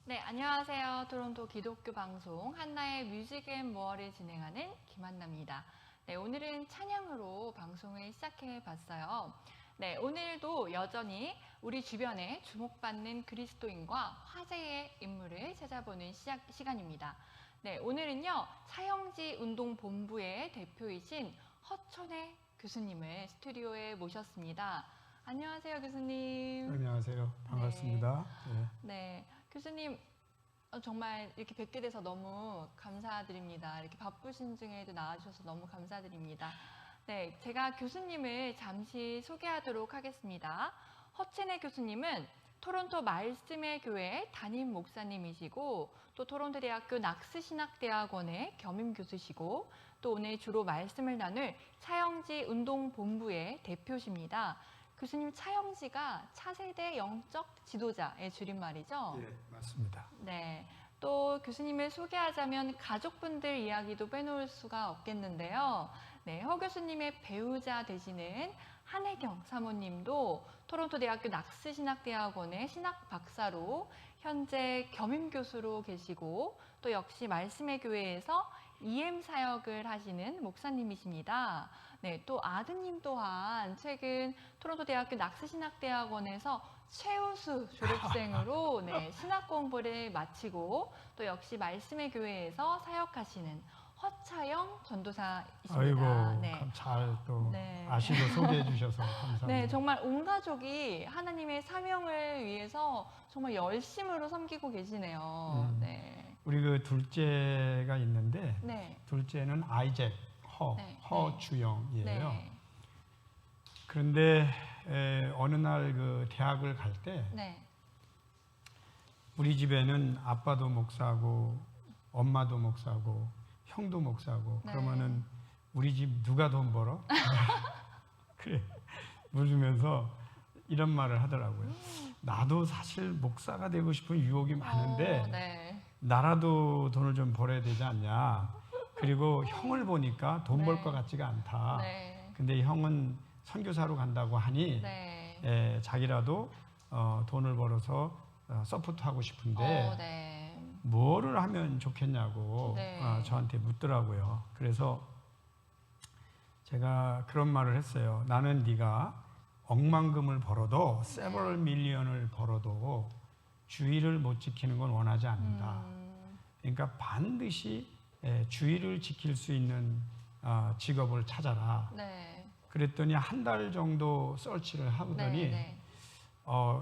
네, 안녕하세요. 토론토 기독교 방송 한나의 뮤직 앤 모어를 진행하는 김한나입니다. 네, 오늘은 찬양으로 방송을 시작해 봤어요. 네, 오늘도 여전히 우리 주변에 주목받는 그리스도인과 화제의 인물을 찾아보는 시간입니다. 네, 오늘은요, 사형지 운동본부의 대표이신 허천혜 교수님을 스튜디오에 모셨습니다. 안녕하세요, 교수님. 안녕하세요. 반갑습니다. 네, 교수님 정말 이렇게 뵙게 돼서 너무 감사드립니다. 이렇게 바쁘신 중에도 나와주셔서 너무 감사드립니다. 네, 제가 교수님을 잠시 소개하도록 하겠습니다. 허천혜 교수님은 토론토 말씀의 교회 담임 목사님이시고 또 토론토 대학교 낙스신학대학원의 겸임 교수시고 또 오늘 주로 말씀을 나눌 차영지 운동본부의 대표십니다. 교수님, 차영지가 차세대 영적 지도자의 줄임말이죠? 예, 맞습니다. 네. 또 교수님을 소개하자면 가족분들 이야기도 빼놓을 수가 없겠는데요. 네, 허 교수님의 배우자 되시는 한혜경 사모님도 토론토 대학교 낙스신학대학원의 신학 박사로 현재 겸임 교수로 계시고 또 역시 말씀의 교회에서 EM 사역을 하시는 목사님이십니다. 네, 또 아드님 또한 최근 토론토 대학교 낙스신학대학원에서 최우수 졸업생으로 네, 신학 공부를 마치고 또 역시 말씀의 교회에서 사역하시는 허차영 전도사이십니다. 아이고, 네. 잘 또 네. 아시고 소개해 주셔서 감사합니다. 네, 정말 온 가족이 하나님의 사명을 위해서 정말 열심으로 섬기고 계시네요. 네. 우리 그 둘째가 있는데 네. 둘째는 아이잭 네. 허주영이에요. 네. 그런데 어느 날 그 대학을 갈 때 네. 우리 집에는 아빠도 목사고 엄마도 목사고 형도 목사고 네. 그러면은 우리 집 누가 돈 벌어? 그래 물으면서 이런 말을 하더라고요. 나도 사실 목사가 되고 싶은 유혹이 많은데 네. 나라도 돈을 좀 벌어야 되지 않냐. 그리고 형을 보니까 돈 벌 네. 것 같지가 않다. 네. 근데 형은 선교사로 간다고 하니 네. 자기라도 돈을 벌어서 서포트하고 싶은데 네. 뭐를 하면 좋겠냐고 네. 저한테 묻더라고요. 그래서 제가 그런 말을 했어요. 나는 네가 억만금을 벌어도 several million을 벌어도 주의를 못 지키는 건 원하지 않는다. 그러니까 반드시 주의를 지킬 수 있는 직업을 찾아라. 네. 그랬더니 한 달 정도 서치를 하더니 네.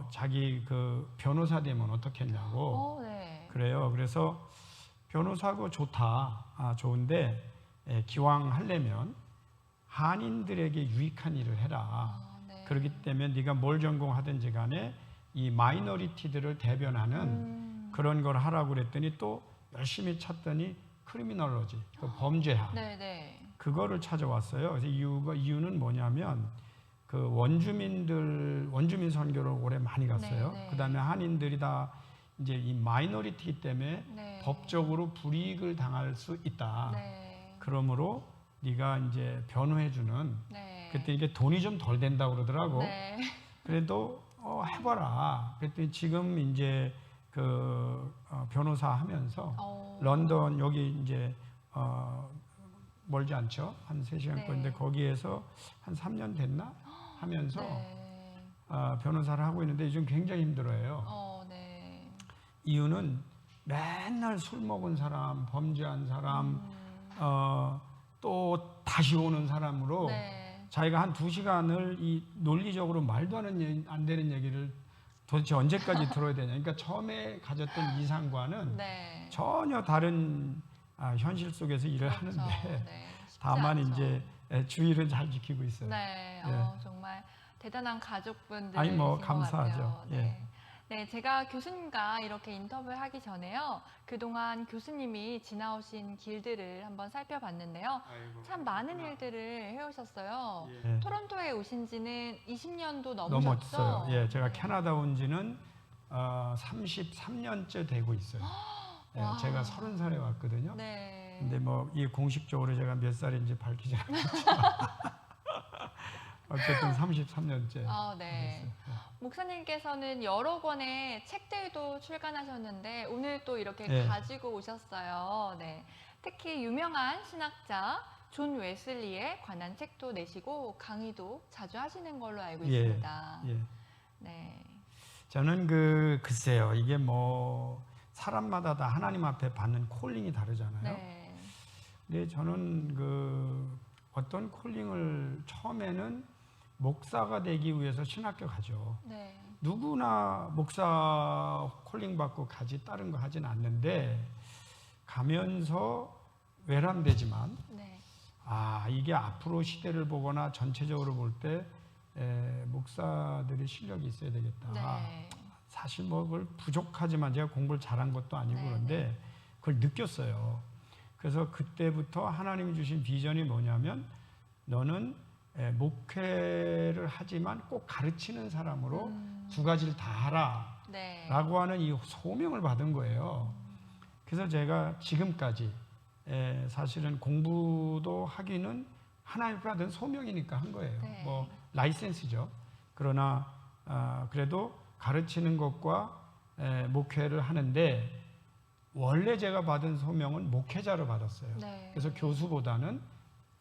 자기 그 변호사 되면 어떻겠냐고 네. 그래요. 그래서 변호사고 좋다. 좋은데 기왕 하려면 한인들에게 유익한 일을 해라. 네. 그렇기 때문에 네가 뭘 전공하든지 간에 이 마이너리티들을 대변하는 그런 걸 하라고 그랬더니 또 열심히 찾더니 크리미널로지, 그 범죄학. 네. 그거를 찾아왔어요. 그래서 이유는 뭐냐면 그 원주민 선교를 오래 많이 갔어요. 네. 그다음에 한인들이 다 이제 이 마이너리티이기 때문에 네. 법적으로 불이익을 당할 수 있다. 네. 그러므로 네가 이제 변호해주는 네. 그때 이게 돈이 좀 덜 된다고 그러더라고. 네. 그래도 해봐라. 그랬더니 지금 이제 그 변호사 하면서 런던 여기 이제 멀지 않죠. 한 3시간 네. 거리인데 거기에서 한 3년 됐나 하면서 네. 변호사를 하고 있는데 요즘 굉장히 힘들어요. 네. 이유는 맨날 술 먹은 사람, 범죄한 사람, 또 다시 오는 사람으로 네. 자기가 한 2시간을 이 논리적으로 말도 안 되는 얘기를 도대체 언제까지 들어야 되냐. 그러니까 처음에 가졌던 이상과는 네. 전혀 다른 현실 속에서 일을 그렇죠. 하는데 네. 쉽지 다만 않죠. 이제 주의를 잘 지키고 있어요. 네. 정말 대단한 가족분들. 아니 뭐 감사하죠. 네. 네, 제가 교수님과 이렇게 인터뷰를 하기 전에요. 그동안 교수님이 지나오신 길들을 한번 살펴봤는데요. 참 많은 일들을 해오셨어요. 예. 토론토에 오신 지는 20년도 넘으셨죠? 넘었어요. 예, 제가 캐나다 온 지는 33년째 되고 있어요. 예, 제가 30살에 왔거든요. 네. 근데 뭐 이 공식적으로 제가 몇 살인지 밝히지 않았지만 어쨌든 33년째. 네. 목사님께서는 여러 권의 책들도 출간하셨는데 오늘 또 이렇게 네. 가지고 오셨어요. 네. 특히 유명한 신학자 존 웨슬리에 관한 책도 내시고 강의도 자주 하시는 걸로 알고 예. 있습니다. 예. 네. 저는 글쎄요, 이게 뭐 사람마다 다 하나님 앞에 받는 콜링이 다르잖아요. 네. 근데 저는 어떤 콜링을 처음에는 목사가 되기 위해서 신학교 가죠. 네. 누구나 목사 콜링 받고 가지 다른 거 하진 않는데 가면서 외람되지만 네. 이게 앞으로 시대를 보거나 전체적으로 볼 때 목사들이 실력이 있어야 되겠다. 네. 사실 뭐 그걸 부족하지만 제가 공부를 잘한 것도 아니고 네, 그런데 그걸 느꼈어요. 그래서 그때부터 하나님이 주신 비전이 뭐냐면 너는 목회를 하지만 꼭 가르치는 사람으로 두 가지를 다 하라 네. 라고 하는 이 소명을 받은 거예요. 그래서 제가 지금까지 사실은 공부도 하기는 하나님 받은 소명이니까 한 거예요. 네. 뭐 라이센스죠. 그러나 그래도 가르치는 것과 목회를 하는데 원래 제가 받은 소명은 목회자로 받았어요. 네. 그래서 교수보다는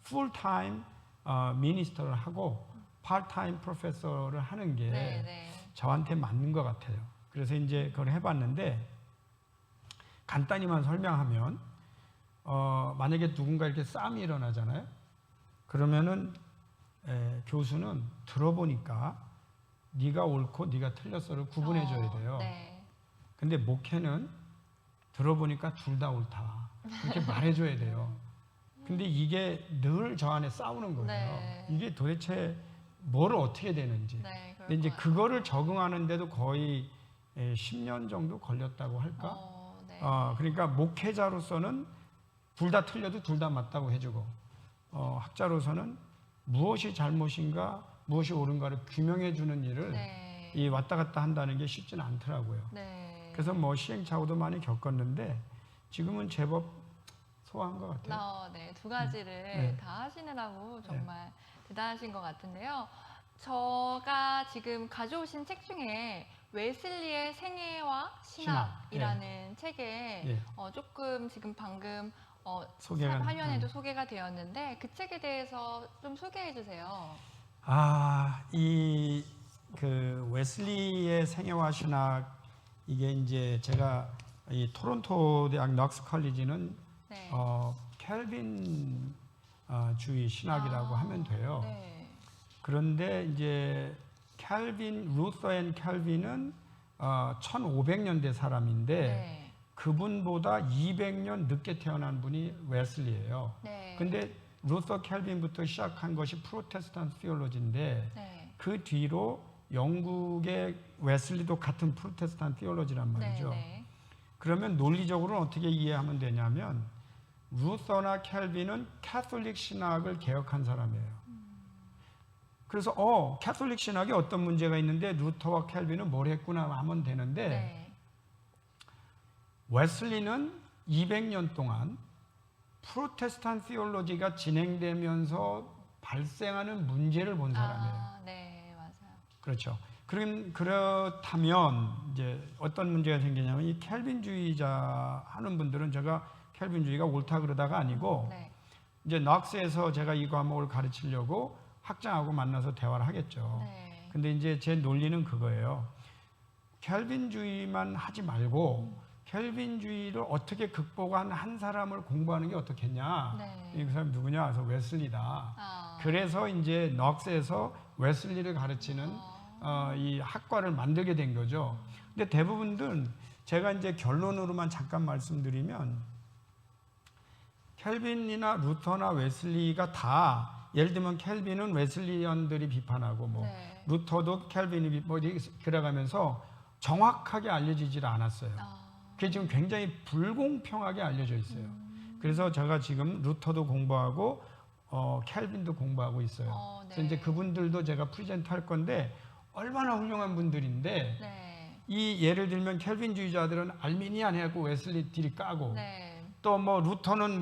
풀타임 미니스터를 하고 파트타임 프로페서를 하는 게 네. 네. 저한테 맞는 것 같아요. 그래서 이제 그걸 해봤는데 간단히만 설명하면 만약에 누군가 이렇게 싸움이 일어나잖아요. 그러면은 교수는 들어보니까 네가 옳고 네가 틀렸어를 구분해 줘야 돼요. 네. 근데 목회는 들어보니까 둘 다 옳다. 그렇게 말해 줘야 돼요. 근데 이게 늘 저 안에 싸우는 거예요. 네. 이게 도대체 뭘 어떻게 되는지. 네. 근데 이제 그거를 적응하는데도 거의 10년 정도 걸렸다고 할까? 네. 그러니까 목회자로서는 둘 다 틀려도 둘 다 맞다고 해주고 학자로서는 무엇이 잘못인가 무엇이 옳은가를 규명해 주는 일을 네. 이 왔다 갔다 한다는 게 쉽지는 않더라고요. 네. 그래서 뭐 시행착오도 많이 겪었는데 지금은 제법 소화한 것 같아요. 네. 두 가지를 네. 다 하시느라고 정말 대단하신 것 같은데요. 제가 지금 가져오신 책 중에 웨슬리의 생애와 신학이라는 책에 조금 지금 방금 화면에도 소개가 되었는데 그 책에 대해서 좀 소개해 주세요. 웨슬리의 생애와 신학 이게 이제 제가 이 토론토 대학 넉스 컬리지는 네. 켈빈 주의 신학이라고 하면 돼요. 네. 그런데 이제 루터 앤 켈빈은 1500년대 사람인데 네. 그분보다 200년 늦게 태어난 분이 웨슬리예요. 네. 근데 루터 켈빈부터 시작한 것이 프로테스탄트 티올로지인데 네. 그 뒤로 영국의 웨슬리도 같은 프로테스탄트 티올로지란 말이죠. 네. 그러면 논리적으로는 어떻게 이해하면 되냐면 루터나 켈빈은 캐톨릭 신학을 개혁한 사람이에요. 그래서 캐톨릭 신학에 어떤 문제가 있는데 루터와 켈빈은 뭘 했구나 하면 되는데 네. 웨슬리는 200년 동안 프로테스탄트 티올로지가 진행되면서 발생하는 문제를 본 사람이에요. 네, 맞아요. 그렇죠. 그렇다면 이제 어떤 문제가 생기냐면 이 켈빈주의자 하는 분들은 제가 켈빈주의가 옳다 그러다가 아니고 네. 이제 넉스에서 제가 이 과목을 가르치려고 학장하고 만나서 대화를 하겠죠. 네. 근데 이제 제 논리는 그거예요. 켈빈주의만 하지 말고 켈빈주의를 어떻게 극복한 한 사람을 공부하는 게 어떻겠냐. 네. 이 사람이 누구냐? 그래서 웨슬리다. 그래서 이제 넉스에서 웨슬리를 가르치는 이 학과를 만들게 된 거죠. 근데 대부분들 제가 이제 결론으로만 잠깐 말씀드리면 켈빈이나 루터나 웨슬리가 다 예를 들면 켈빈은 웨슬리언들이 비판하고 네. 루터도 켈빈이 그래가면서 정확하게 알려지질 않았어요. 그게 지금 굉장히 불공평하게 알려져 있어요. 그래서 제가 지금 루터도 공부하고 켈빈도 공부하고 있어요. 네. 그래서 이제 그분들도 제가 프리젠트 할 건데 얼마나 훌륭한 분들인데 네. 이 예를 들면 켈빈주의자들은 알미니안 해갖고 웨슬리들이 까고 네. 또 뭐 루터는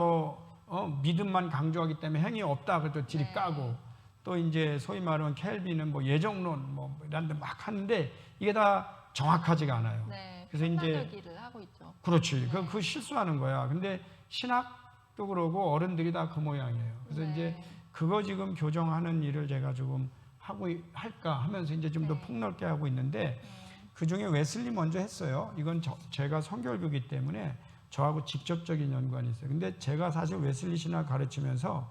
믿음만 강조하기 때문에 행위 없다 그래도 들이 네. 까고 또 이제 소위 말하면 켈빈은 뭐 예정론 뭐 이런 데 막 하는데 이게 다 정확하지가 않아요. 네. 그래서 이제 편가르기를 하고 있죠. 그렇지. 네. 그 실수하는 거야. 근데 신학도 그러고 어른들이 다 그 모양이에요. 그래서 네. 이제 그거 지금 교정하는 일을 제가 조금 하고 할까 하면서 이제 좀 더 네. 폭넓게 하고 있는데 그 중에 웨슬리 먼저 했어요. 이건 제가 성결교기 때문에 저하고 직접적인 연관이 있어요. 근데 제가 사실 웨슬리 신학 가르치면서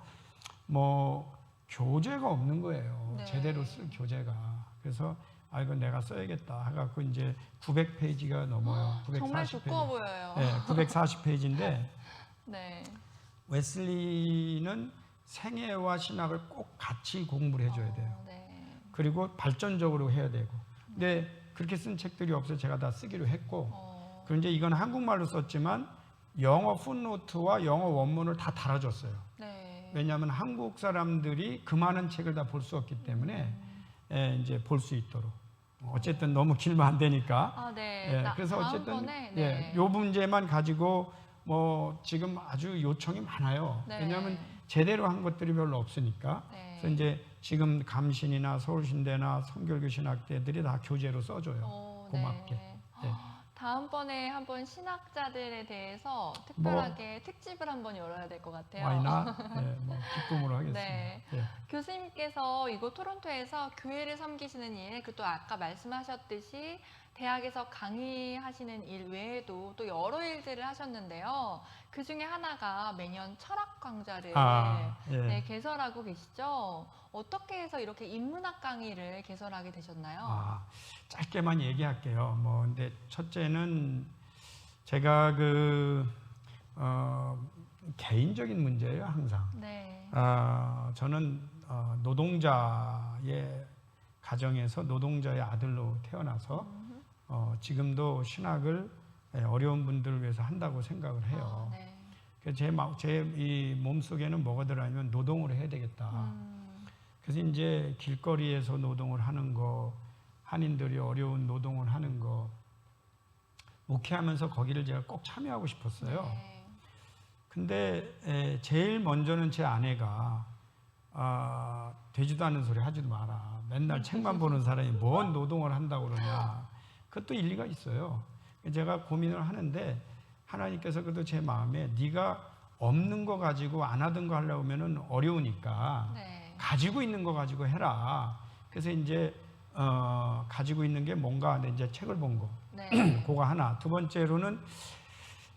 뭐 교재가 없는 거예요. 네. 제대로 쓸 교재가. 그래서 아 이건 내가 써야겠다 해갖고 이제 900페이지가 넘어요. 정말 940페이지. 두꺼워 보여요. 네, 940페이지인데 네. 웨슬리는 생애와 신학을 꼭 같이 공부를 해줘야 돼요. 네. 그리고 발전적으로 해야 되고. 근데 그렇게 쓴 책들이 없어서 제가 다 쓰기로 했고. 그리고 이제 이건 한국말로 썼지만 영어 풋노트와 영어 원문을 다 달아줬어요. 네. 왜냐하면 한국 사람들이 그 많은 책을 다 볼 수 없기 때문에 이제 볼 수 있도록. 어쨌든 너무 길면 안 되니까. 아, 네. 그래서 어쨌든 다음번에, 네. 요 문제만 가지고 뭐 지금 아주 요청이 많아요. 네. 왜냐하면 제대로 한 것들이 별로 없으니까. 네. 그래서 이제 지금 감신이나 서울신대나 성결교 신학대들이 다 교재로 써줘요. 고맙게. 네. 다음번에 한번 신학자들에 대해서 특별하게 특집을 한번 열어야 될 것 같아요. 와이나 뭐 기쁨으로 하겠습니다. 네. 예. 교수님께서 이곳 토론토에서 교회를 섬기시는 일, 그리고 또 아까 말씀하셨듯이 대학에서 강의하시는 일 외에도 또 여러 일들을 하셨는데요. 그 중에 하나가 매년 철학 강좌를 예. 네, 개설하고 계시죠. 어떻게 해서 이렇게 인문학 강의를 개설하게 되셨나요? 짧게만 얘기할게요. 뭐 근데 첫째는 제가 개인적인 문제예요, 항상. 네. 저는 노동자의 가정에서 노동자의 아들로 태어나서 지금도 신학을 어려운 분들을 위해서 한다고 생각을 해요. 네. 그래서 제 이 몸속에는 뭐가 들어가냐면 노동을 해야 되겠다. 그래서 이제 길거리에서 노동을 하는 거, 한인들이 어려운 노동을 하는 거, 목회하면서 거기를 제가 꼭 참여하고 싶었어요. 네. 근데 제일 먼저는 제 아내가 되지도 않는 소리 하지도 마라. 맨날 책만 보는 사람이 뭔 노동을 한다고 그러냐. 그것도 일리가 있어요. 제가 고민을 하는데 하나님께서 그래도 제 마음에 네가 없는 거 가지고 안 하던 거 하려고 하면은 어려우니까 네. 가지고 있는 거 가지고 해라. 그래서 이제 가지고 있는 게 뭔가 근데 이제 책을 본 거. 네. 그거 하나. 두 번째로는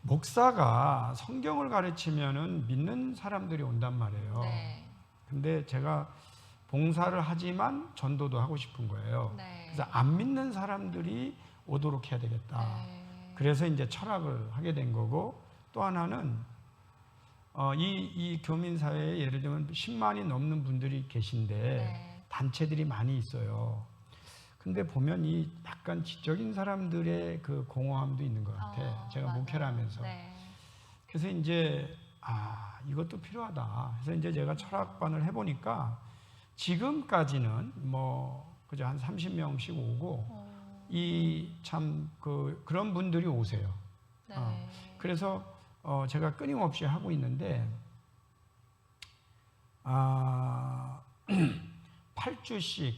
목사가 성경을 가르치면은 믿는 사람들이 온단 말이에요. 네. 근데 제가 봉사를 하지만 전도도 하고 싶은 거예요. 네. 그래서 안 믿는 사람들이 오도록 해야 되겠다. 네. 그래서 이제 철학을 하게 된 거고, 또 하나는 이 교민사회에 예를 들면 10만이 넘는 분들이 계신데 네. 단체들이 많이 있어요. 근데 보면 이 약간 지적인 사람들의 그 공허함도 있는 것 같아. 제가 맞아요. 목회를 하면서. 네. 그래서 이제 이것도 필요하다. 그래서 이제 제가 철학반을 해보니까 지금까지는 뭐 그저 한 30명씩 오고 이 참 그런 분들이 오세요. 네. 그래서 제가 끊임없이 하고 있는데 8주씩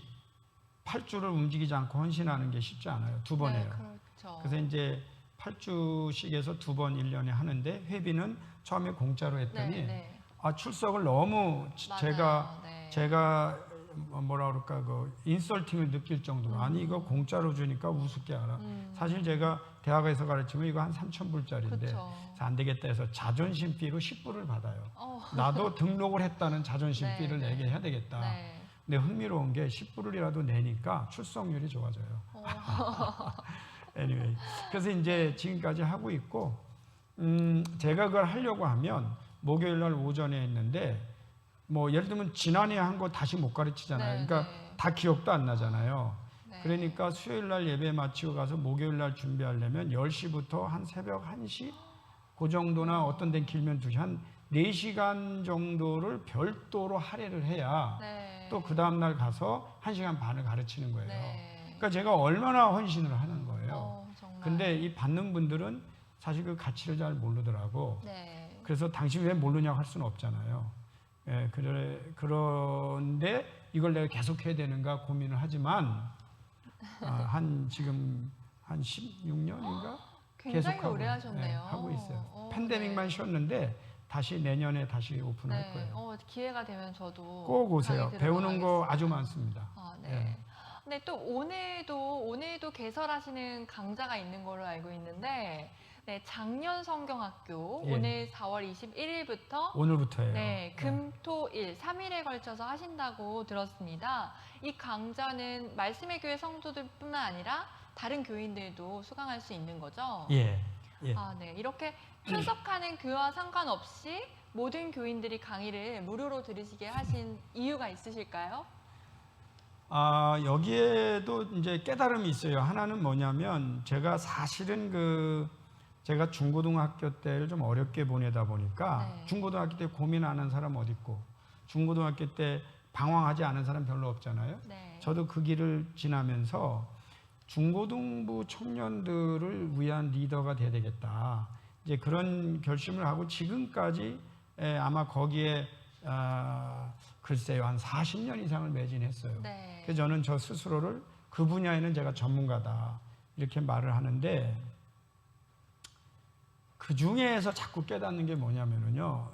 8주를 움직이지 않고 헌신하는 게 쉽지 않아요. 두 번 해요. 그렇죠. 그래서 이제 8주씩에서 두 번 1년에 하는데 회비는 처음에 공짜로 했더니 네, 네. 출석을 너무 맞아요. 네. 제가 뭐라 그럴까 인설팅을 느낄 정도로 아니 이거 공짜로 주니까 우습게 알아. 사실 제가 대학에서 가르치면 이거 한 3,000불짜리인데 그쵸. 안 되겠다 해서 자존심 피로 10불을 받아요. 나도 등록을 했다는 자존심 네, 피를 네. 내게 해야 되겠다. 네. 근데 흥미로운 게 10불이라도 내니까 출석률이 좋아져요. anyway. 그래서 이제 지금까지 하고 있고, 제가 그걸 하려고 하면 목요일 날 오전에 했는데, 뭐 예를 들면 지난해 한 거 다시 못 가르치잖아요. 네, 그러니까 네. 다 기억도 안 나잖아요. 네. 그러니까 수요일 날 예배 마치고 가서 목요일 날 준비하려면 10시부터 한 새벽 1시? 그 정도나 어떤 데는 길면 2시, 한 4시간 정도를 별도로 할애를 해야 네. 또 그 다음날 가서 1시간 반을 가르치는 거예요. 네. 그러니까 제가 얼마나 헌신을 하는 거예요. 정말. 근데 이 받는 분들은 사실 그 가치를 잘 모르더라고. 네. 그래서 당신 왜 모르냐고 할 수는 없잖아요. 그런데 이걸 내가 계속해야 되는가 고민을 하지만 지금 한 16년인가 굉장히 계속하고, 오래 하셨네요. 하고 있어요. 네. 팬데믹만 쉬었는데 다시 내년에 다시 오픈할 거예요. 기회가 되면 저도 꼭 오세요. 강의 배우는 거 들어가겠습니다. 아주 많습니다. 네. 예. 근데 또 오늘도 개설하시는 강좌가 있는 걸로 알고 있는데, 네, 작년 성경학교 예. 오늘 4월 21일부터 오늘부터예요. 네, 금, 토, 일 3일에 걸쳐서 하신다고 들었습니다. 이 강좌는 말씀의 교회 성도들뿐만 아니라 다른 교인들도 수강할 수 있는 거죠? 예. 예. 네. 이렇게 출석하는 교회와 상관없이 모든 교인들이 강의를 무료로 들으시게 하신 이유가 있으실까요? 여기에도 이제 깨달음이 있어요. 하나는 뭐냐면 제가 사실은 제가 중고등학교 때를 좀 어렵게 보내다 보니까 네. 중고등학교 때 고민 안 한 사람 어디 있고 중고등학교 때 방황하지 않은 사람 별로 없잖아요. 네. 저도 그 길을 지나면서 중고등부 청년들을 위한 리더가 돼야 되겠다. 이제 그런 결심을 하고 지금까지 아마 거기에 글쎄요 한 40년 이상을 매진했어요. 네. 그래서 저는 저 스스로를 그 분야에는 제가 전문가다 이렇게 말을 하는데 그 중에서 자꾸 깨닫는 게 뭐냐면요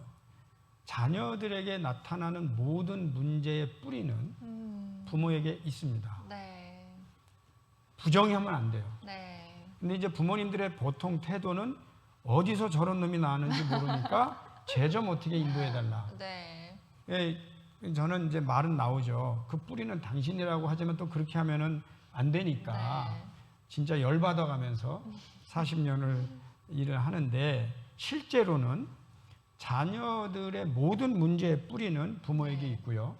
자녀들에게 나타나는 모든 문제의 뿌리는 부모에게 있습니다. 네. 부정하면 안 돼요. 네. 근데 이제 부모님들의 보통 태도는 어디서 저런 놈이 나왔는지 모르니까 쟤 좀 어떻게 인도해달라. 네. 저는 이제 말은 나오죠. 그 뿌리는 당신이라고 하지만 또 그렇게 하면은 안 되니까 네. 진짜 열받아가면서 40년을 일을 하는데 실제로는 자녀들의 모든 문제의 뿌리는 부모에게 있고요.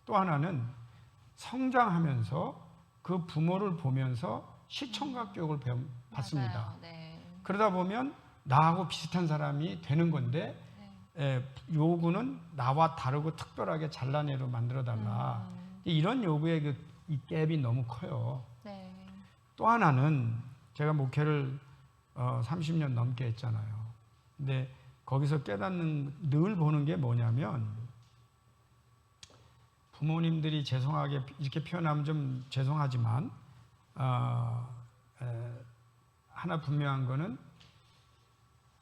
또 하나는 성장하면서 그 부모를 보면서 시청각 교육을 받습니다. 맞아요. 네. 그러다 보면 나하고 비슷한 사람이 되는 건데 요구는 나와 다르고 특별하게 잘난 애로 만들어달라. 이런 요구의 이 갭이 너무 커요. 네. 또 하나는 제가 목회를 30년 넘게 했잖아요. 근데 거기서 깨닫는 늘 보는 게 뭐냐면 부모님들이 죄송하게 이렇게 표현하면 좀 죄송하지만 하나 분명한 거는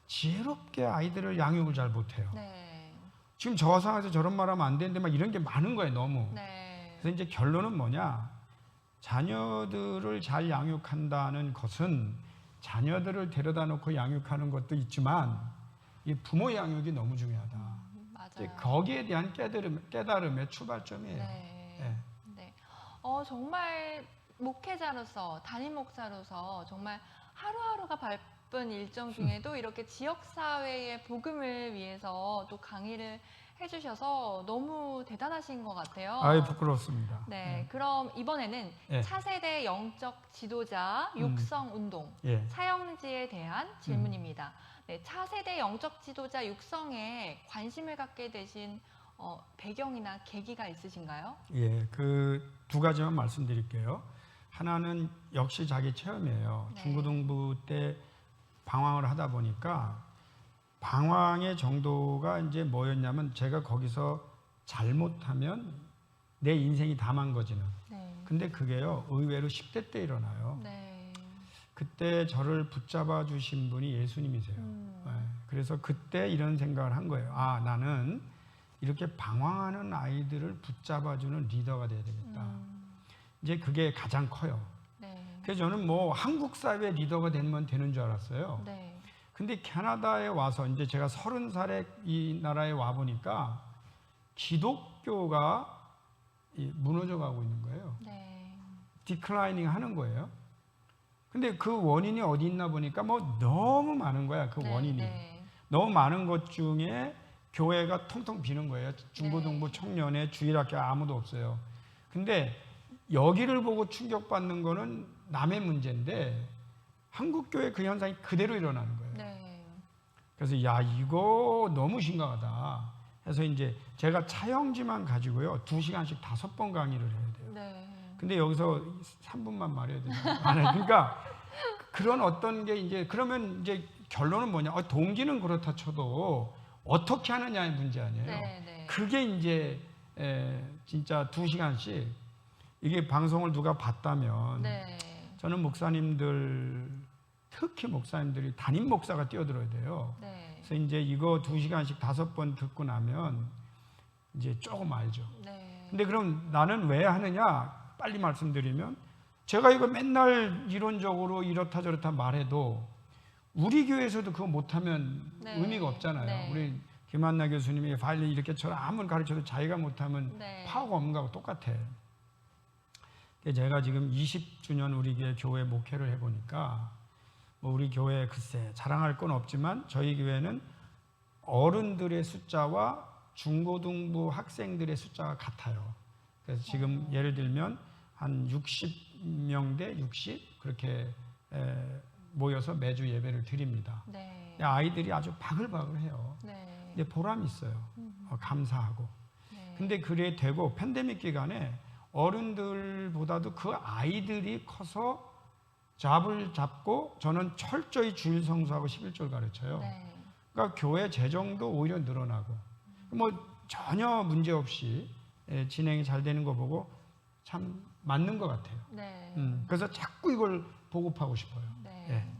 지혜롭게 아이들을 양육을 잘 못해요. 네. 지금 저 상황에서 저런 말하면 안 되는데 막 이런 게 많은 거예요, 너무. 네. 그래서 이제 결론은 뭐냐? 자녀들을 잘 양육한다는 것은 자녀들을 데려다 놓고 양육하는 것도 있지만 이 부모 양육이 너무 중요하다. 맞아요. 거기에 대한 깨달음의 출발점이에요. 네. 네. 네. 정말 목회자로서 담임 목사로서 정말 하루하루가 바쁜 일정 중에도 이렇게 지역 사회의 복음을 위해서 또 강의를 해주셔서 너무 대단하신 것 같아요. 아이 부끄럽습니다. 네, 그럼 이번에는 네. 차세대 영적 지도자 육성 운동 예. 사형지에 대한 질문입니다. 네, 차세대 영적 지도자 육성에 관심을 갖게 되신 배경이나 계기가 있으신가요? 예, 그 두 가지만 말씀드릴게요. 하나는 역시 자기 체험이에요. 네. 중고등부 때 방황을 하다 보니까 방황의 정도가 이제 뭐였냐면 제가 거기서 잘못하면 내 인생이 다 망가지는. 네. 근데 그게요 의외로 10대 때 일어나요. 네. 그때 저를 붙잡아 주신 분이 예수님이세요. 네. 그래서 그때 이런 생각을 한 거예요. 나는 이렇게 방황하는 아이들을 붙잡아 주는 리더가 돼야 되겠다. 이제 그게 가장 커요. 네. 그래서 저는 뭐 한국 사회 리더가 되면 되는 줄 알았어요. 네. 근데 캐나다에 와서 이제 제가 30살에 이 나라에 와 보니까 기독교가 무너져 가고 있는 거예요. 네. 디클라이닝 하는 거예요. 근데 그 원인이 어디 있나 보니까 뭐 너무 많은 거야. 그 네. 원인이. 네. 너무 많은 것 중에 교회가 텅텅 비는 거예요. 중고등부 청년회 주일학교 아무도 없어요. 근데 여기를 보고 충격받는 거는 남의 문제인데 한국 교회 그 현상이 그대로 일어나는 거예요. 네. 그래서 야 이거 너무 심각하다. 해서 이제 제가 차영지만 가지고요 2시간씩 5번 강의를 해야 돼요. 네. 근데 여기서 3분만 말해야 되나? 그러니까 그런 어떤 게 이제 그러면 이제 결론은 뭐냐? 동기는 그렇다 쳐도 어떻게 하느냐의 문제 아니에요. 네. 네. 그게 이제 진짜 2시간씩 이게 방송을 누가 봤다면 네. 저는 목사님들 특히 목사님들이 담임 목사가 뛰어들어야 돼요. 네. 그래서 이제 이거 2시간씩 5번 듣고 나면 이제 조금 알죠. 네. 근데 그럼 나는 왜 하느냐? 빨리 말씀드리면 제가 이거 맨날 이론적으로 이렇다 저렇다 말해도 우리 교회에서도 그거 못하면 네. 의미가 없잖아요. 네. 우리 김한나 교수님이 발리 이렇게 저를 아무리 가르쳐도 자기가 못하면 네. 파워가 없는 거하고 똑같아. 제가 지금 20주년 우리 교회 목회를 해보니까 뭐 우리 교회 글쎄 자랑할 건 없지만 저희 교회는 어른들의 숫자와 중고등부 학생들의 숫자가 같아요. 그래서 지금 예를 들면 한 60명 대 60 그렇게 모여서 매주 예배를 드립니다. 네. 아이들이 아주 바글바글해요. 네. 근데 보람이 있어요. 감사하고. 네. 근데 그래 되고 팬데믹 기간에 어른들보다도 그 아이들이 커서 잡을 잡고 저는 철저히 주일 성수하고 11절 가르쳐요. 네. 그러니까 교회 재정도 오히려 늘어나고 뭐 전혀 문제 없이 진행이 잘 되는 거 보고 참 맞는 것 같아요. 네. 그래서 자꾸 이걸 보급하고 싶어요. 네. 예.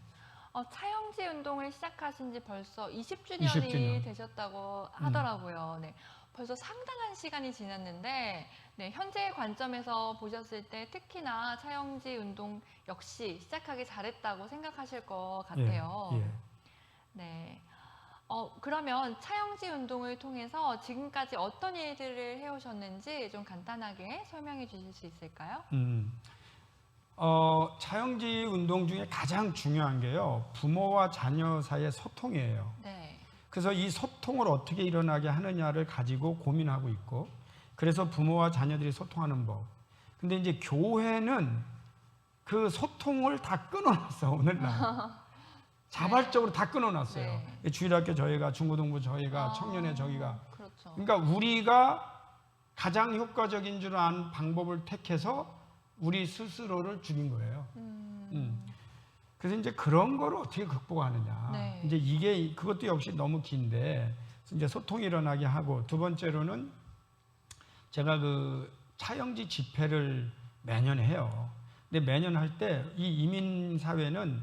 차영지 운동을 시작하신 지 벌써 20주년이 20주년. 되셨다고 하더라고요. 네. 벌써 상당한 시간이 지났는데 네, 현재의 관점에서 보셨을 때 특히나 차영지 운동 역시 시작하기 잘했다고 생각하실 것 같아요. 예. 네. 그러면 차영지 운동을 통해서 지금까지 어떤 일들을 해오셨는지 좀 간단하게 설명해 주실 수 있을까요? 차영지 운동 중에 가장 중요한 게요. 부모와 자녀 사이의 소통이에요. 네. 그래서 이 소통을 어떻게 일어나게 하느냐를 가지고 고민하고 있고 그래서 부모와 자녀들이 소통하는 법. 근데 이제 교회는 그 소통을 다 끊어놨어, 오늘날. 자발적으로 다 끊어놨어요. 네. 주일학교 저희가, 중고등부 저희가, 청년회 저희가. 그렇죠. 그러니까 우리가 가장 효과적인 줄 아는 방법을 택해서 우리 스스로를 죽인 거예요. 그래서 이제 그런 거를 어떻게 극복하느냐. 네. 이제 이게 그것도 역시 너무 긴데 이제 소통이 일어나게 하고 두 번째로는 제가 그 차영지 집회를 매년 해요. 근데 매년 할 때 이 이민 사회는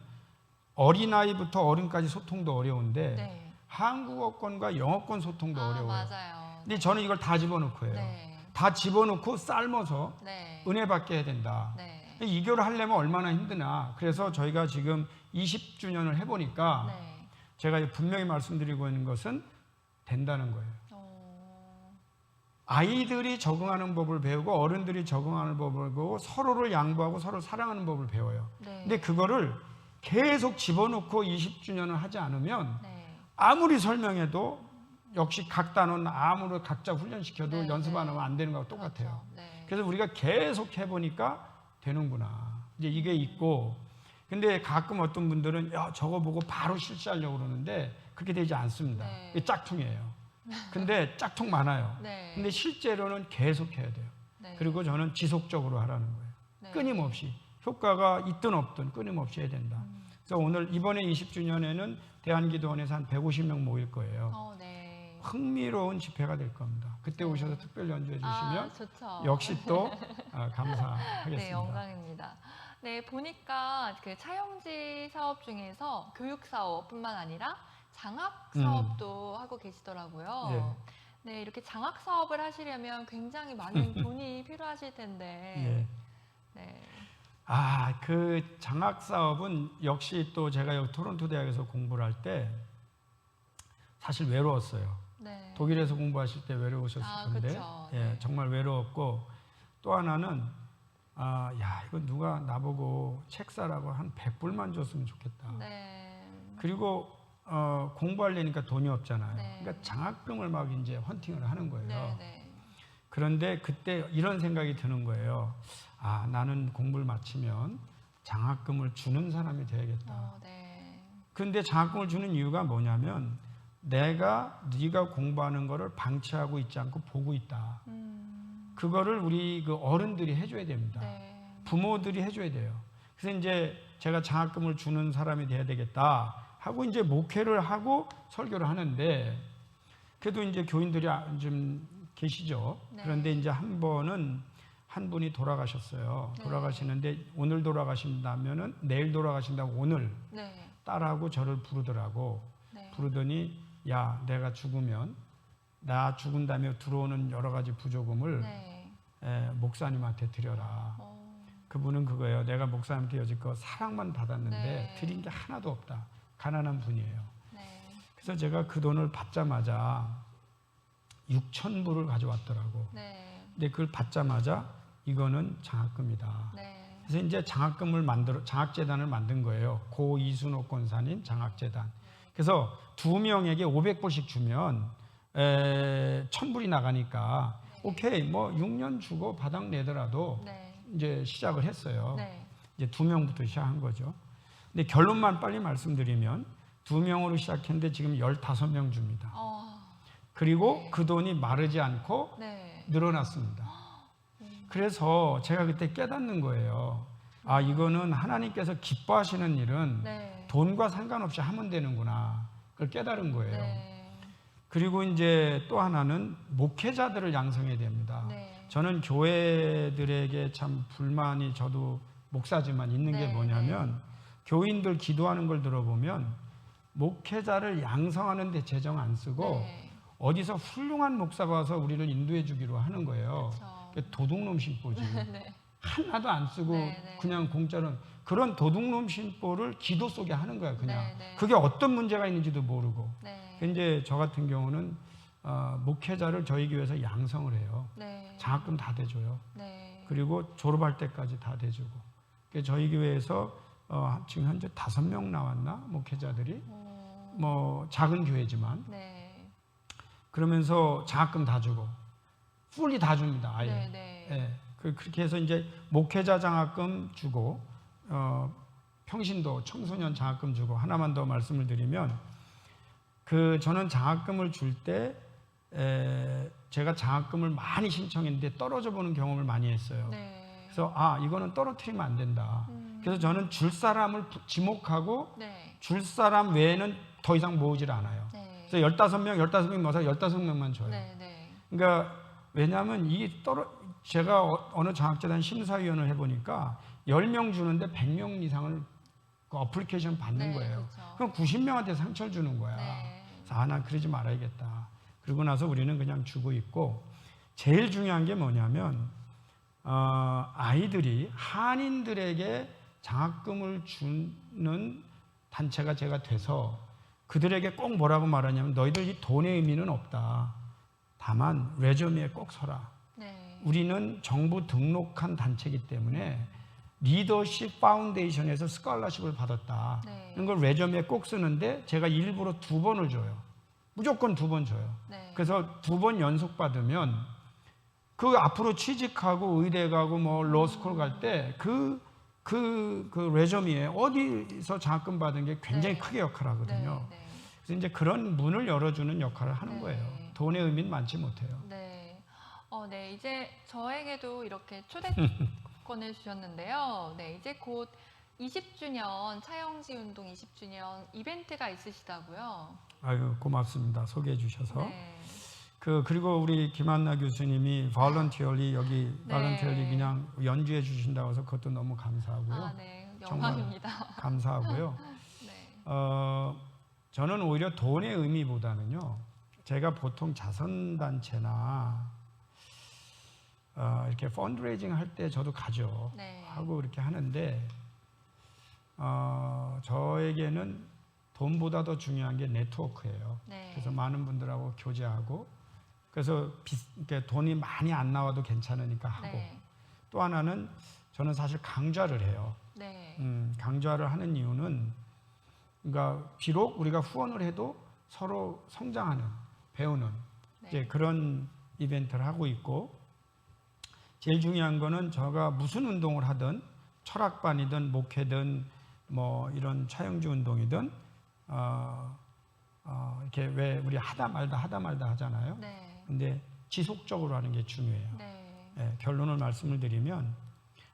어린아이부터 어른까지 소통도 어려운데 네. 한국어권과 영어권 소통도 어려워요. 맞아요. 근데 저는 이걸 다 집어넣고 해요. 네. 다 집어넣고 삶아서 네. 은혜 받게 해야 된다. 네. 이교를 하려면 얼마나 힘드나. 그래서 저희가 지금 20주년을 해보니까 네. 제가 분명히 말씀드리고 있는 것은 된다는 거예요. 아이들이 적응하는 법을 배우고 어른들이 적응하는 법을 배우고 서로를 양보하고 서로를 사랑하는 법을 배워요. 네. 근데 그거를 계속 집어넣고 20주년을 하지 않으면 네. 아무리 설명해도 역시 각 단어는 아무리 각자 훈련시켜도 네, 연습 안 네. 하면 안 되는 거하고 똑같아요. 그렇죠. 네. 그래서 우리가 계속 해보니까 되는구나. 이제 이게 있고, 근데 가끔 어떤 분들은 야, 저거 보고 바로 실시하려고 그러는데 그렇게 되지 않습니다. 네. 이게 짝퉁이에요. 근데 짝퉁 많아요. 네. 근데 실제로는 계속 해야 돼요. 네. 그리고 저는 지속적으로 하라는 거예요. 네. 끊임없이. 효과가 있든 없든 끊임없이 해야 된다. 그래서 오늘 이번에 20주년에는 대한기도원에서 한 150명 모일 거예요. 네. 흥미로운 집회가 될 겁니다. 그때 오셔서 특별 연주해 주시면 좋죠. 역시 또 감사하겠습니다. 네, 영광입니다. 네, 보니까 그 차영지 사업 중에서 교육 사업뿐만 아니라 장학 사업도 하고 계시더라고요. 예. 네, 이렇게 장학 사업을 하시려면 굉장히 많은 돈이 필요하실 텐데. 예. 네. 그 장학 사업은 역시 또 제가 여기 토론토 대학에서 공부를 할 때 사실 외로웠어요. 네. 독일에서 공부하실 때 외로우셨을 텐데, 그쵸. 예, 네. 정말 외로웠고 또 하나는 이거 누가 나보고 책 사라고 한 100불만 줬으면 좋겠다. 네. 그리고 공부하려니까 돈이 없잖아요. 네. 그러니까 장학금을 막 이제 헌팅을 하는 거예요. 네, 네. 그런데 그때 이런 생각이 드는 거예요. 나는 공부를 마치면 장학금을 주는 사람이 돼야겠다. 네. 그런데 장학금을 주는 이유가 뭐냐면 네가 공부하는 거를 방치하고 있지 않고 보고 있다. 그거를 우리 그 어른들이 해줘야 됩니다. 네. 부모들이 해줘야 돼요. 그래서 이제 제가 장학금을 주는 사람이 돼야 되겠다 하고 이제 목회를 하고 설교를 하는데 그래도 이제 교인들이 좀 계시죠. 네. 그런데 이제 한 번은 한 분이 돌아가셨어요. 네. 돌아가시는데 오늘 돌아가신다면은 내일 돌아가신다고 오늘 네. 딸하고 저를 부르더라고. 네. 부르더니 야, 내가 죽으면 나 죽은 다음에 들어오는 여러 가지 부조금을 네. 목사님한테 드려라. 그분은 그거예요. 내가 목사님한테 여지껏 사랑만 받았는데 네. 드린 게 하나도 없다. 가난한 분이에요. 네. 그래서 제가 그 돈을 받자마자 6,000불을 가져왔더라고. 네. 근데 그걸 받자마자 이거는 장학금이다. 네. 그래서 이제 장학재단을 만든 거예요. 고 이순옥 권사님 장학재단. 그래서 2명에게 500불씩 주면 1,000불이 나가니까 오케이, 뭐 6년 주고 바닥 내더라도 네. 이제 시작을 했어요. 네. 이제 2명부터 시작한 거죠. 근데 결론만 빨리 말씀드리면 2명으로 시작했는데 지금 15명 줍니다. 그리고 네. 그 돈이 마르지 않고 네. 늘어났습니다. 그래서 제가 그때 깨닫는 거예요. 아, 이거는 하나님께서 기뻐하시는 일은 네. 돈과 상관없이 하면 되는구나. 그걸 깨달은 거예요. 네. 그리고 이제 또 하나는 목회자들을 양성해야 됩니다. 네. 저는 교회들에게 참 불만이, 저도 목사지만 있는 게 네. 뭐냐면 교인들 기도하는 걸 들어보면 목회자를 양성하는 데 재정 안 쓰고 네. 어디서 훌륭한 목사가 와서 우리를 인도해 주기로 하는 거예요. 그렇죠. 그게 도둑놈 신보지. 네. 하나도 안 쓰고 네. 그냥 공짜로 그런 도둑놈 신보를 기도 속에 하는 거야, 그냥. 네. 그게 어떤 문제가 있는지도 모르고. 네. 이제 저 같은 경우는 목회자를 저희 교회에서 양성을 해요. 네. 장학금 다 대줘요. 네. 그리고 졸업할 때까지 다 대주고. 저희 교회에서 지금 현재 5명 나왔나 목회자들이. 뭐 작은 교회지만. 네. 그러면서 장학금 다 주고 풀리 다 줍니다. 아예. 네. 네. 예. 그렇게 해서 이제 목회자 장학금 주고 평신도 청소년 장학금 주고. 하나만 더 말씀을 드리면 저는 장학금을 줄 때 제가 장학금을 많이 신청했는데 떨어져 보는 경험을 많이 했어요. 네. 그래서 이거는 떨어뜨리면 안 된다. 그래서 저는 줄 사람을 지목하고 네. 줄 사람 외에는 더 이상 모으질 않아요. 네. 그래서 15명 모아서 15명만 줘요. 네. 네. 그러니까 왜냐하면 제가 어느 장학재단 심사위원을 해보니까 10명 주는데 100명 이상을 그 어플리케이션 받는 네, 거예요. 그렇죠. 그럼 90명한테 상처를 주는 거야. 네. 그래서 난 그러지 말아야겠다. 그러고 나서 우리는 그냥 주고 있고, 제일 중요한 게 뭐냐면 아이들이 한인들에게 장학금을 주는 단체가 제가 돼서 그들에게 꼭 뭐라고 말하냐면 너희들 이 돈의 의미는 없다. 다만 레저미에 꼭 서라. 네. 우리는 정부 등록한 단체이기 때문에 리더십 파운데이션에서 스칼러십을 받았다. 네. 이런 걸 레저미에 꼭 쓰는데 제가 일부러 2번을 줘요. 무조건 2번 줘요. 네. 그래서 2번 연속 받으면 그 앞으로 취직하고 의대 가고 뭐 로스쿨 갈 때 그 레저미에 어디서 장학금 받은 게 굉장히 네. 크게 역할하거든요. 네. 네. 그래서 이제 그런 문을 열어주는 역할을 하는 네. 거예요. 돈의 의미는 많지 못해요. 네. 네. 이제 저에게도 이렇게 초대권을 주셨는데요. 네. 이제 곧 20주년 차영지 운동 20주년 이벤트가 있으시다고요. 아유, 고맙습니다. 소개해 주셔서. 네. 그리고 우리 김한나 교수님이 voluntarily 여기 네. voluntarily 그냥 연주해 주신다고 해서 그것도 너무 감사하고요. 네. 정말 영광입니다. 감사하고요. 네. 저는 오히려 돈의 의미보다는요, 제가 보통 자선단체나 이렇게 펀드레이징 할 때 저도 가죠. 네. 하고 이렇게 하는데 저에게는 돈보다 더 중요한 게 네트워크예요. 네. 그래서 많은 분들하고 교제하고, 그래서 이렇게 돈이 많이 안 나와도 괜찮으니까 하고. 네. 또 하나는 저는 사실 강좌를 해요. 네. 강좌를 하는 이유는, 그러니까 비록 우리가 후원을 해도 서로 성장하는, 배우는 네. 이제 그런 이벤트를 하고 있고, 제일 중요한 거는 제가 무슨 운동을 하든 철학반이든 목회든 뭐 이런 차영주 운동이든 이렇게 왜 우리 하다 말다 하잖아요. 네. 근데 지속적으로 하는 게 중요해요. 네. 예, 결론을 말씀을 드리면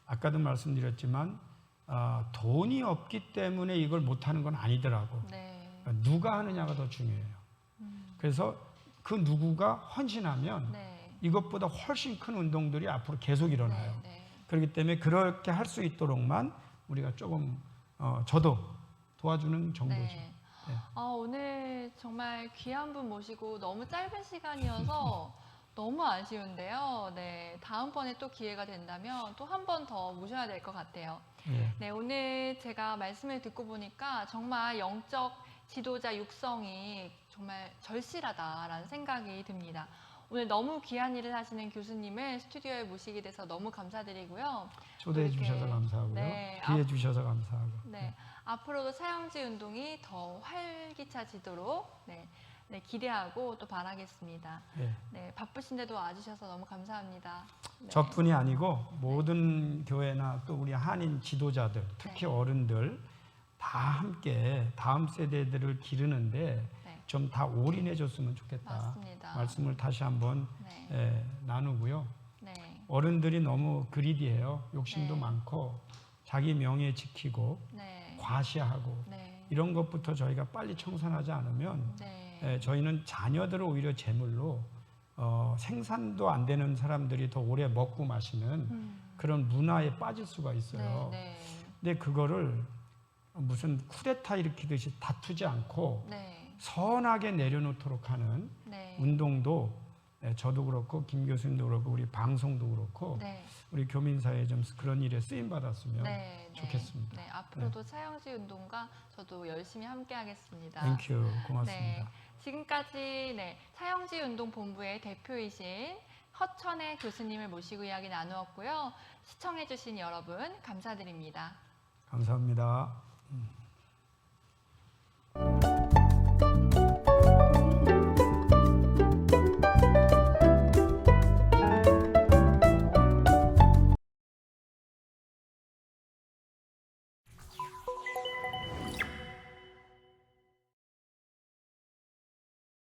아까도 말씀드렸지만 돈이 없기 때문에 이걸 못하는 건 아니더라고. 네. 누가 하느냐가 더 중요해요. 그래서 그 누구가 헌신하면 네. 이것보다 훨씬 큰 운동들이 앞으로 계속 일어나요. 네. 그렇기 때문에 그렇게 할 수 있도록만 우리가 조금 저도 도와주는 정도죠. 네. 오늘 정말 귀한 분 모시고 너무 짧은 시간이어서 너무 아쉬운데요. 네, 다음번에 또 기회가 된다면 또 한 번 더 모셔야 될 것 같아요. 예. 네, 오늘 제가 말씀을 듣고 보니까 정말 영적 지도자 육성이 정말 절실하다라는 생각이 듭니다. 오늘 너무 귀한 일을 하시는 교수님을 스튜디오에 모시게 돼서 너무 감사드리고요. 초대해 이렇게, 주셔서 감사하고요. 네, 기회 주셔서 감사하고. 네, 앞으로도 차영지 운동이 더 활기차지도록 기대하고 또 바라겠습니다. 예. 네, 바쁘신데도 와주셔서 너무 감사합니다. 네. 저뿐이 아니고 모든 교회나 또 우리 한인 지도자들, 특히 어른들 다 함께 다음 세대들을 기르는데 좀 다 올인해 줬으면 좋겠다. 맞습니다. 말씀을 다시 한번 나누고요. 네. 어른들이 너무 그리디해요. 욕심도 네. 많고 자기 명예 지키고 네. 과시하고 네. 이런 것부터 저희가 빨리 청산하지 않으면 네. 저희는 자녀들을 오히려 제물로 생산도 안 되는 사람들이 더 오래 먹고 마시는 그런 문화에 빠질 수가 있어요. 네. 근데 그거를 무슨 쿠데타 일으키듯이 다투지 않고 네. 선하게 내려놓도록 하는 네. 운동도 저도 그렇고 김 교수님도 그렇고 우리 방송도 그렇고 네. 우리 교민사회에 좀 그런 일에 쓰임 받았으면 네. 좋겠습니다. 네. 앞으로도 차영지 운동과 저도 열심히 함께하겠습니다. 땡큐 고맙습니다. 네. 지금까지 차영지 운동 본부의 대표이신 허천의 교수님을 모시고 이야기 나누었고요. 시청해주신 여러분 감사드립니다. 감사합니다.